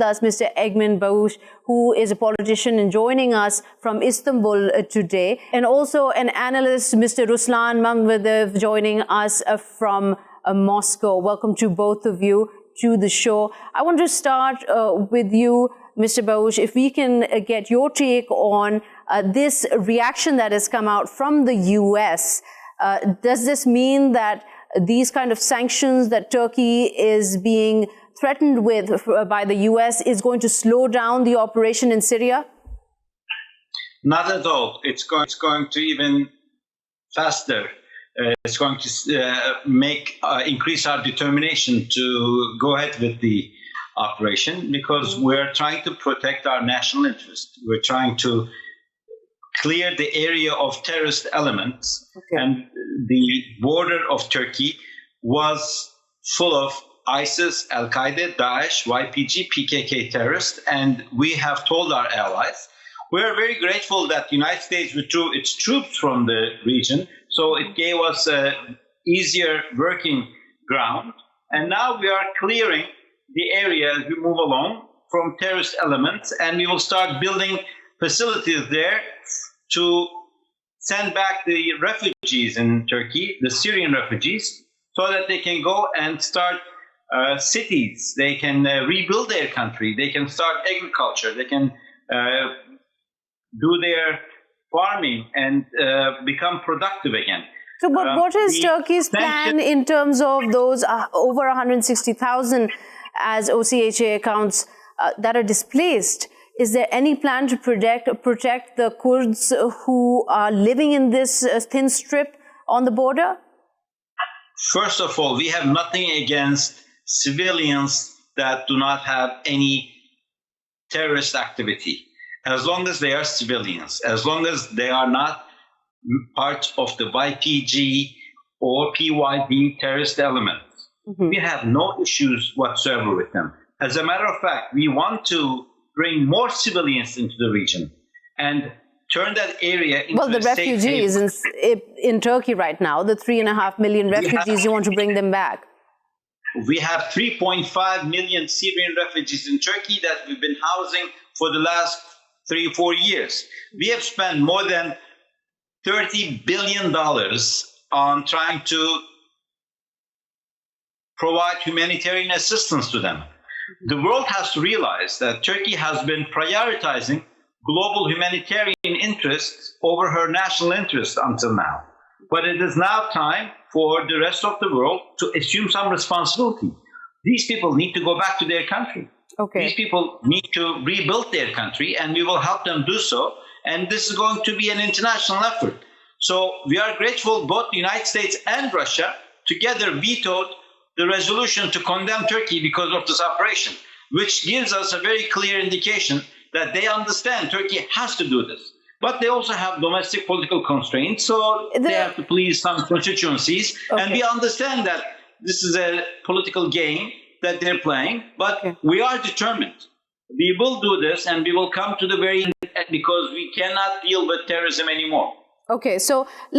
us Mr. Egemen Bağış, who is a politician and joining us from Istanbul today, and also an analyst, Mr. Ruslan Mamvedev, joining us from Moscow. Welcome to both of you to the show. I want to start with you, Mr. Bağış, if we can get your take on this reaction that has come out from the U.S. Does this mean that these kind of sanctions that Turkey is being threatened with by the U.S. is going to slow down the operation in Syria? Not at all. It's going to even faster. It's going to increase our determination to go ahead with the operation, because we're trying to protect our national interest. We're trying to clear the area of terrorist elements, and the border of Turkey was full of ISIS, Al-Qaeda, Daesh, YPG, PKK terrorists, and we have told our allies. We are very grateful that the United States withdrew its troops from the region, so it gave us an easier working ground. And now we are clearing the area as we move along from terrorist elements, and we will start building facilities there to send back the refugees in Turkey, the Syrian refugees, so that they can go and start cities. They can rebuild their country. They can start agriculture. They can do their farming and become productive again. So, but what is Turkey's plan in terms of those over 160,000 as OCHA accounts that are displaced? Is there any plan to protect the Kurds who are living in this thin strip on the border? First of all, we have nothing against civilians that do not have any terrorist activity, as long as they are civilians, as long as they are not part of the YPG or PYD terrorist elements. We have no issues whatsoever with them. As a matter of fact, we want to bring more civilians into the region and turn that area into the refugees in Turkey right now, the 3.5 million refugees, you want to bring them back? We have 3.5 million Syrian refugees in Turkey that we've been housing for the last 3 or 4 years. We have spent more than $30 billion on trying to provide humanitarian assistance to them. The world has to realize that Turkey has been prioritizing global humanitarian interests over her national interests until now. But it is now time for the rest of the world to assume some responsibility. These people need to go back to their country. These people need to rebuild their country, and we will help them do so. And this is going to be an international effort. So we are grateful both the United States and Russia together vetoed the resolution to condemn Turkey because of this operation, which gives us a very clear indication that they understand Turkey has to do this. But they also have domestic political constraints, so they have to please some constituencies. And we understand that this is a political game that they're playing, but we are determined. We will do this, and we will come to the very end, because we cannot deal with terrorism anymore. Okay, so